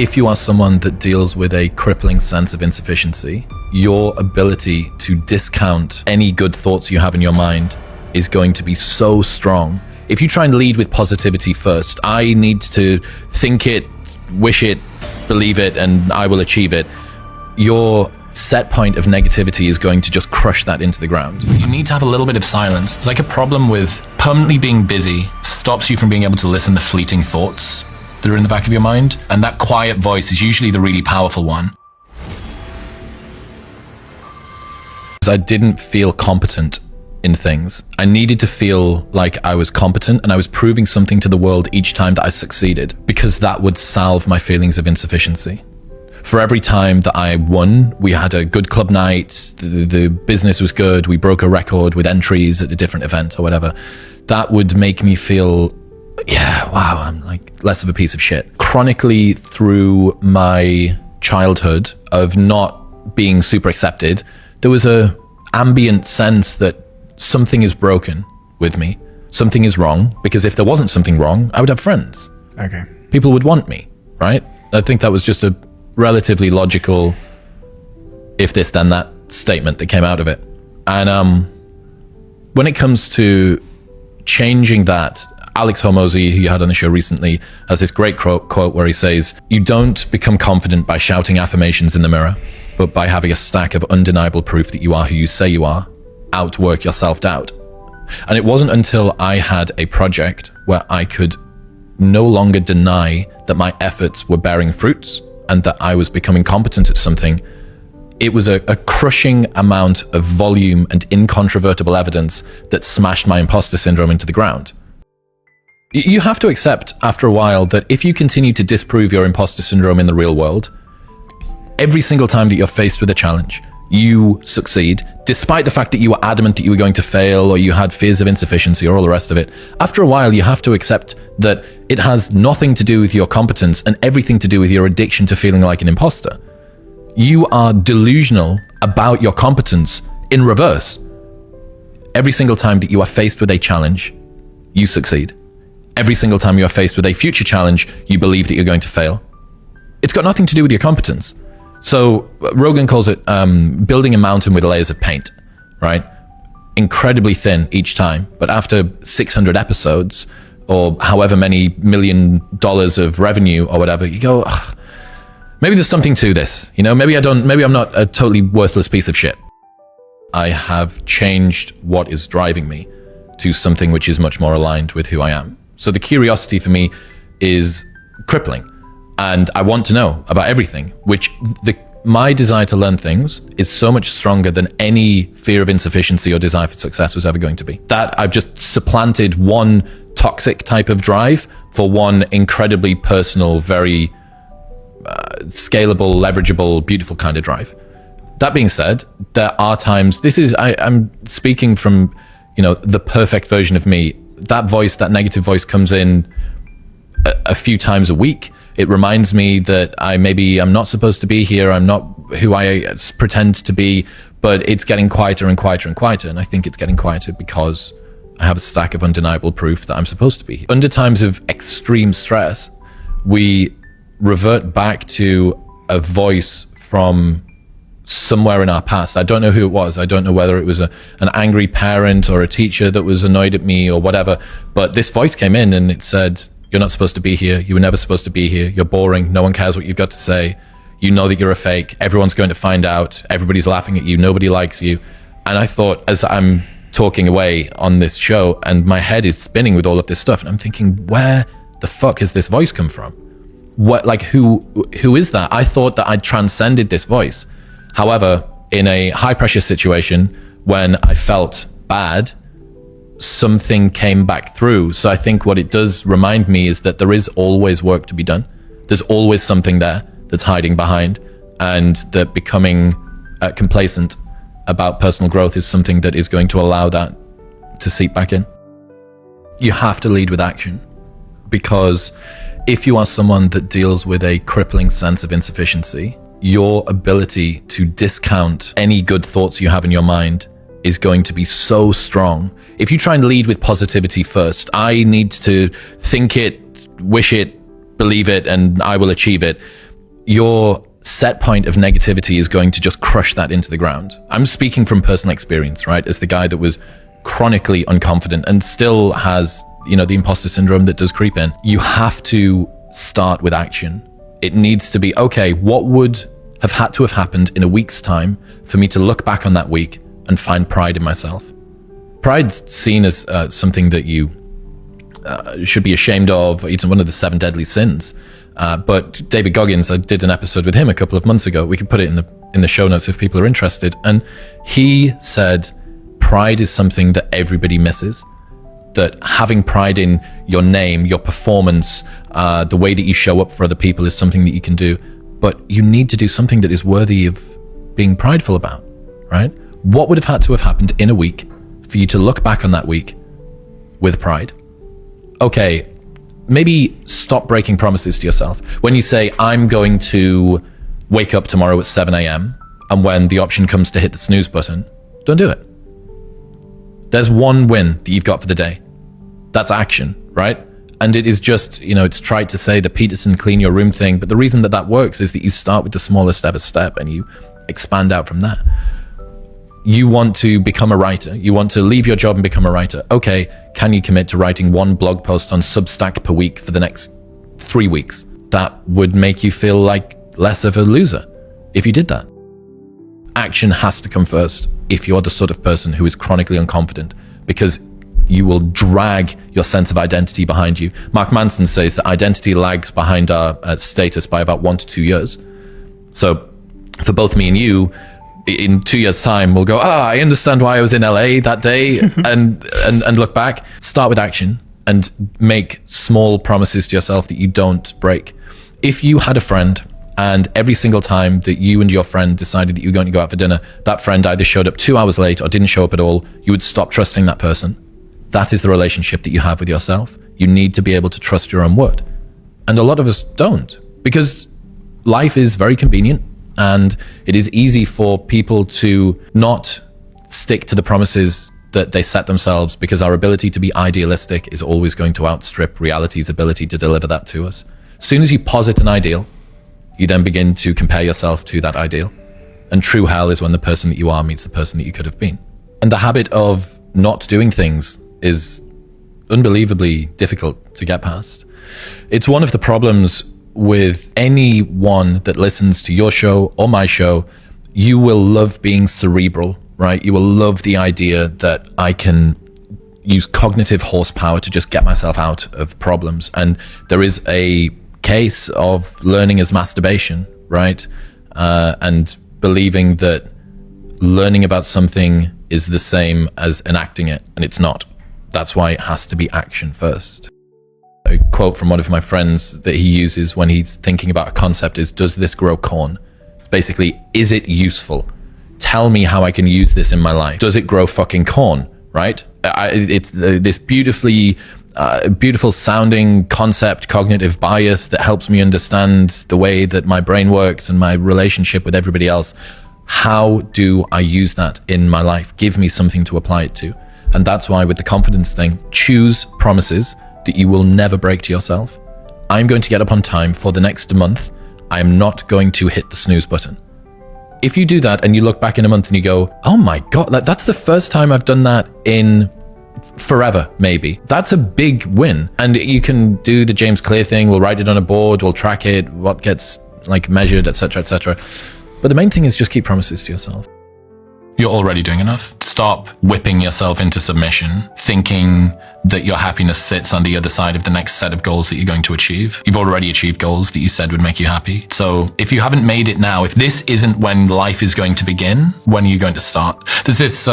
If you are someone that deals with a crippling sense of insufficiency, your ability to discount any good thoughts you have in your mind is going to be so strong. If you try and lead with positivity first, I need to think it, wish it, believe it, and I will achieve it, your set point of negativity is going to just crush that into the ground. You need to have a little bit of silence. It's like a problem with permanently being busy stops you from being able to listen to fleeting thoughts that are in the back of your mind. And that quiet voice is usually the really powerful one. I didn't feel competent in things. I needed to feel like I was competent and I was proving something to the world each time that I succeeded, because that would salve my feelings of insufficiency. For every time that I won, we had a good club night, the business was good, we broke a record with entries at a different event or whatever, that would make me feel, yeah, wow, I'm like less of a piece of shit. Chronically through my childhood of not being super accepted, there was a ambient sense that something is broken with me, something is wrong, because if there wasn't something wrong, I would have friends. Okay. People would want me, right? I think that was just a relatively logical if this then that statement that came out of it. And when it comes to changing that, Alex Hormozi, who you had on the show recently, has this great quote where he says, "You don't become confident by shouting affirmations in the mirror, but by having a stack of undeniable proof that you are who you say you are. Outwork your self-doubt." And it wasn't until I had a project where I could no longer deny that my efforts were bearing fruits and that I was becoming competent at something. It was a crushing amount of volume and incontrovertible evidence that smashed my imposter syndrome into the ground. You have to accept after a while that if you continue to disprove your imposter syndrome in the real world, every single time that you're faced with a challenge, you succeed, despite the fact that you were adamant that you were going to fail or you had fears of insufficiency or all the rest of it. After a while, you have to accept that it has nothing to do with your competence and everything to do with your addiction to feeling like an imposter. You are delusional about your competence in reverse. Every single time that you are faced with a challenge, you succeed. Every single time you are faced with a future challenge, you believe that you're going to fail. It's got nothing to do with your competence. So Rogan calls it building a mountain with layers of paint, right? Incredibly thin each time. But after 600 episodes or however many $1 million of revenue or whatever, you go, ugh, maybe there's something to this. You know, maybe I'm not a totally worthless piece of shit. I have changed what is driving me to something which is much more aligned with who I am. So the curiosity for me is crippling. And I want to know about everything, which my desire to learn things is so much stronger than any fear of insufficiency or desire for success was ever going to be. That I've just supplanted one toxic type of drive for one incredibly personal, very scalable, leverageable, beautiful kind of drive. That being said, there are times, I'm speaking from, the perfect version of me. That voice, that negative voice comes in a few times a week. It reminds me that I'm not supposed to be here. I'm not who I pretend to be, but it's getting quieter and quieter and quieter. And I think it's getting quieter because I have a stack of undeniable proof that I'm supposed to be here. Under times of extreme stress, we revert back to a voice from somewhere in our past. I don't know who it was. I don't know whether it was an angry parent or a teacher that was annoyed at me or whatever. But this voice came in and it said, "You're not supposed to be here. You were never supposed to be here. You're boring. No one cares what you've got to say. You know that you're a fake. Everyone's going to find out. Everybody's laughing at you. Nobody likes you." And I thought, as I'm talking away on this show and my head is spinning with all of this stuff, and I'm thinking, where the fuck has this voice come from? Who is that? I thought that I'd transcended this voice. However, in a high pressure situation, when I felt bad, something came back through. So I think what it does remind me is that there is always work to be done. There's always something there that's hiding behind, and that becoming complacent about personal growth is something that is going to allow that to seep back in. You have to lead with action, because if you are someone that deals with a crippling sense of insufficiency, your ability to discount any good thoughts you have in your mind is going to be so strong. If you try and lead with positivity first, I need to think it, wish it, believe it, and I will achieve it. your set point of negativity is going to just crush that into the ground. I'm speaking from personal experience, right? As the guy that was chronically unconfident and still has, the imposter syndrome that does creep in. You have to start with action. It needs to be, okay, what would have had to have happened in a week's time for me to look back on that week and find pride in myself? Pride's seen as something that you should be ashamed of. It's one of the 7 deadly sins. But David Goggins, I did an episode with him a couple of months ago. We could put it in the show notes if people are interested. And he said pride is something that everybody misses. That having pride in your name, your performance, the way that you show up for other people is something that you can do. But you need to do something that is worthy of being prideful about, right? What would have had to have happened in a week for you to look back on that week with pride? Okay, maybe stop breaking promises to yourself. When you say, I'm going to wake up tomorrow at 7 a.m. and when the option comes to hit the snooze button, don't do it. There's one win that you've got for the day. That's action, right? And it is just, it's tried to say the Peterson clean your room thing, but the reason that works is that you start with the smallest ever step and you expand out from that. You want to become a writer. You want to leave your job and become a writer. Okay, can you commit to writing 1 blog post on Substack per week for the next 3 weeks? That would make you feel like less of a loser if you did that. Action has to come first if you're the sort of person who is chronically unconfident, because you will drag your sense of identity behind you. Mark Manson says that identity lags behind our status by about 1 to 2 years. So for both me and you, in 2 years' time, we'll go, I understand why I was in LA that day, and look back. Start with action and make small promises to yourself that you don't break. If you had a friend and every single time that you and your friend decided that you were going to go out for dinner, that friend either showed up 2 hours late or didn't show up at all, you would stop trusting that person. That is the relationship that you have with yourself. You need to be able to trust your own word. And a lot of us don't, because life is very convenient and it is easy for people to not stick to the promises that they set themselves, because our ability to be idealistic is always going to outstrip reality's ability to deliver that to us. As soon as you posit an ideal, you then begin to compare yourself to that ideal. And true hell is when the person that you are meets the person that you could have been. And the habit of not doing things is unbelievably difficult to get past. It's one of the problems with anyone that listens to your show or my show. You will love being cerebral, right? You will love the idea that I can use cognitive horsepower to just get myself out of problems. And there is a case of learning as masturbation, right? And believing that learning about something is the same as enacting it, and it's not. That's why it has to be action first. A quote from one of my friends that he uses when he's thinking about a concept is, does this grow corn? Basically, is it useful? Tell me how I can use this in my life. Does it grow fucking corn, right? It's this beautiful sounding concept, cognitive bias that helps me understand the way that my brain works and my relationship with everybody else. How do I use that in my life? Give me something to apply it to. And that's why with the confidence thing, choose promises that you will never break to yourself. I'm going to get up on time for the next month. I'm not going to hit the snooze button. If you do that and you look back in a month and you go, oh my God, that's the first time I've done that in forever, maybe. That's a big win. And you can do the James Clear thing. We'll write it on a board. We'll track it, what gets measured, etc., etc. But the main thing is just keep promises to yourself. You're already doing enough. Stop whipping yourself into submission, thinking that your happiness sits on the other side of the next set of goals that you're going to achieve. You've already achieved goals that you said would make you happy. So if you haven't made it now, if this isn't when life is going to begin, when are you going to start? There's this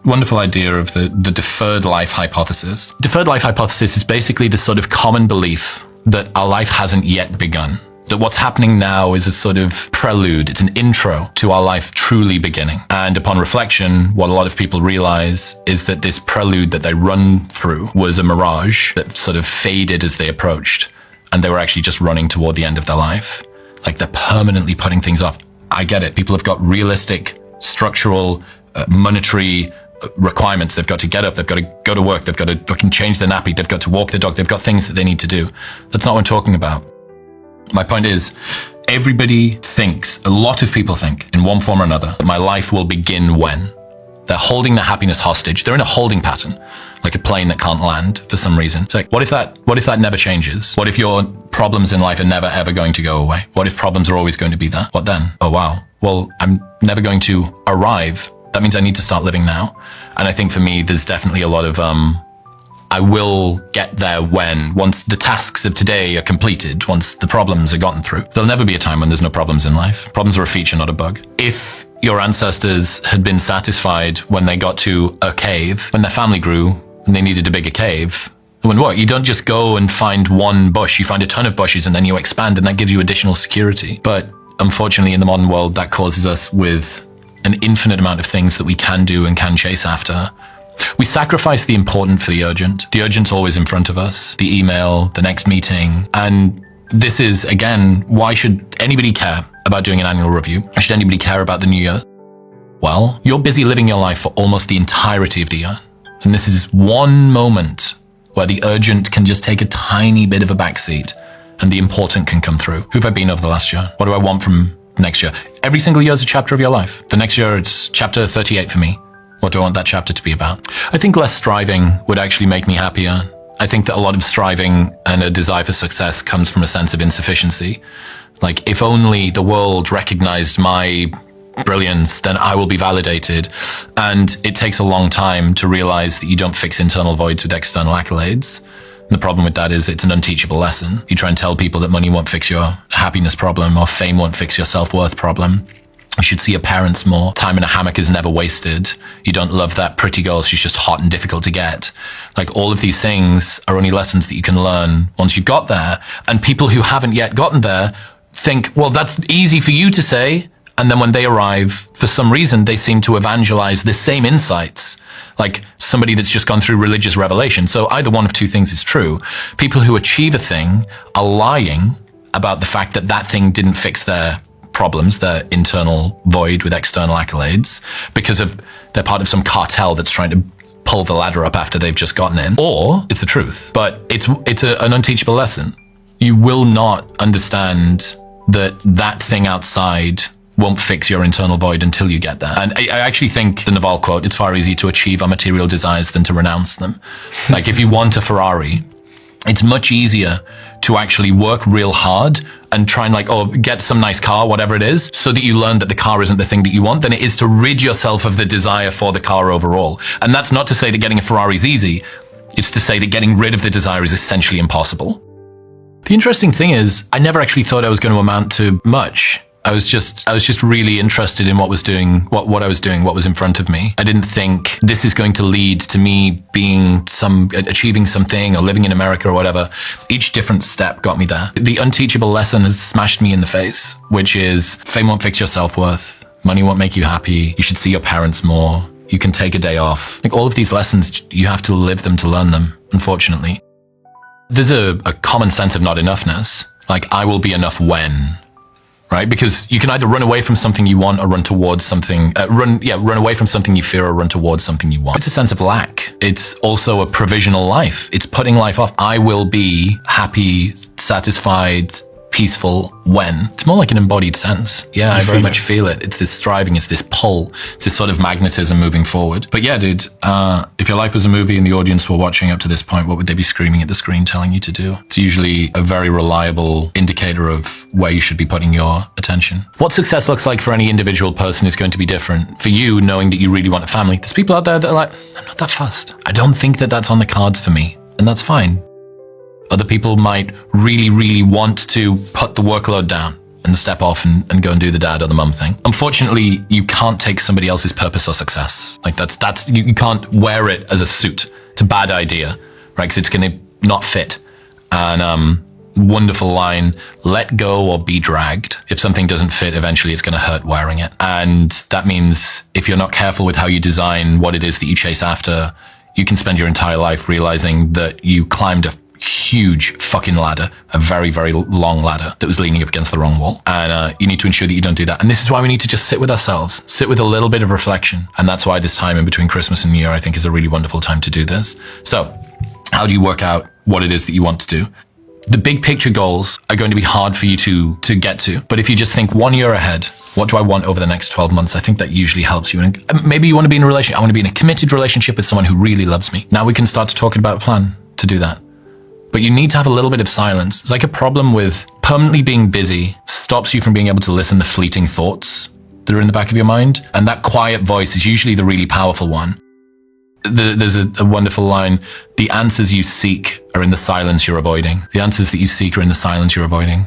wonderful idea of the Deferred Life Hypothesis. Deferred Life Hypothesis is basically this sort of common belief that our life hasn't yet begun. That what's happening now is a sort of prelude, it's an intro to our life truly beginning. And upon reflection, what a lot of people realize is that this prelude that they run through was a mirage that sort of faded as they approached. And they were actually just running toward the end of their life. Like they're permanently putting things off. I get it. People have got realistic, structural, monetary requirements. They've got to get up, they've got to go to work, they've got to fucking change their nappy, they've got to walk the dog, they've got things that they need to do. That's not what I'm talking about. My point is, everybody thinks, a lot of people think, in one form or another, that my life will begin when. They're holding their happiness hostage. They're in a holding pattern, like a plane that can't land for some reason. It's like, what if that never changes? What if your problems in life are never ever going to go away? What if problems are always going to be there? What then? Oh wow. Well, I'm never going to arrive. That means I need to start living now. And I think for me, there's definitely a lot of, I will get there once the tasks of today are completed, once the problems are gotten through. There'll never be a time when there's no problems in life. Problems are a feature, not a bug. If your ancestors had been satisfied when they got to a cave, when their family grew and they needed a bigger cave, when what? You don't just go and find one bush, you find a ton of bushes and then you expand and that gives you additional security. But unfortunately in the modern world, that causes us with an infinite amount of things that we can do and can chase after. We sacrifice the important for the urgent. The urgent's always in front of us, the email, the next meeting. And this is, again, why should anybody care about doing an annual review? Why should anybody care about the new year? Well, you're busy living your life for almost the entirety of the year. And this is one moment where the urgent can just take a tiny bit of a backseat and the important can come through. Who have I been over the last year? What do I want from next year? Every single year is a chapter of your life. The next year, it's chapter 38 for me. What do I want that chapter to be about? I think less striving would actually make me happier. I think that a lot of striving and a desire for success comes from a sense of insufficiency. Like, if only the world recognized my brilliance, then I will be validated. And it takes a long time to realize that you don't fix internal voids with external accolades. And the problem with that is it's an unteachable lesson. You try and tell people that money won't fix your happiness problem or fame won't fix your self-worth problem. You should see your parents more. Time in a hammock is never wasted. You don't love that pretty girl, she's just hot and difficult to get. Like, all of these things are only lessons that you can learn once you've got there. And people who haven't yet gotten there think, well, that's easy for you to say. And then when they arrive, for some reason, they seem to evangelize the same insights, like somebody that's just gone through religious revelation. So either one of two things is true. People who achieve a thing are lying about the fact that that thing didn't fix their problems, their internal void with external accolades, because of they're part of some cartel that's trying to pull the ladder up after they've just gotten in. Or it's the truth, but it's an unteachable lesson. You will not understand that thing outside won't fix your internal void until you get there. And I actually think the Naval quote, it's far easier to achieve our material desires than to renounce them. Like, if you want a Ferrari, it's much easier to actually work real hard and try and get some nice car, whatever it is, so that you learn that the car isn't the thing that you want, than it is to rid yourself of the desire for the car overall. And that's not to say that getting a Ferrari is easy. It's to say that getting rid of the desire is essentially impossible. The interesting thing is, I never actually thought I was going to amount to much. I was just really interested in what I was doing, what was in front of me. I didn't think this is going to lead to me achieving something or living in America or whatever. Each different step got me there. The unteachable lesson has smashed me in the face, which is fame won't fix your self-worth. Money won't make you happy. You should see your parents more. You can take a day off. Like, all of these lessons, you have to live them to learn them, unfortunately. There's a common sense of not enoughness. Like, I will be enough when. Right? Because you can either run away from something you want or run towards something, run away from something you fear or run towards something you want. It's a sense of lack. It's also a provisional life. It's putting life off. I will be happy, satisfied, peaceful when. It's more like an embodied sense. Yeah, I very much feel it. It's this striving, it's this pull, it's this sort of magnetism moving forward. But yeah, dude, if your life was a movie and the audience were watching up to this point, what would they be screaming at the screen telling you to do? It's usually a very reliable indicator of where you should be putting your attention. What success looks like for any individual person is going to be different. For you, knowing that you really want a family, there's people out there that are like, I'm not that fussed. I don't think that that's on the cards for me. And that's fine. Other people might really, really want to put the workload down and step off and go and do the dad or the mum thing. Unfortunately, you can't take somebody else's purpose or success. Like, you can't wear it as a suit. It's a bad idea, right? Because it's going to not fit. And wonderful line, let go or be dragged. If something doesn't fit, eventually it's going to hurt wearing it. And that means if you're not careful with how you design what it is that you chase after, you can spend your entire life realizing that you climbed a huge fucking ladder, a very, very long ladder that was leaning up against the wrong wall. And you need to ensure that you don't do that. And this is why we need to just sit with ourselves, sit with a little bit of reflection. And that's why this time in between Christmas and New Year, I think, is a really wonderful time to do this. So how do you work out what it is that you want to do? The big picture goals are going to be hard for you to get to. But if you just think 1 year ahead, what do I want over the next 12 months? I think that usually helps you. And maybe you want to be in a relationship. I want to be in a committed relationship with someone who really loves me. Now we can start to talk about a plan to do that. But you need to have a little bit of silence. It's like a problem with permanently being busy stops you from being able to listen to fleeting thoughts that are in the back of your mind. And that quiet voice is usually the really powerful one. There's a wonderful line. The answers you seek are in the silence you're avoiding. The answers that you seek are in the silence you're avoiding.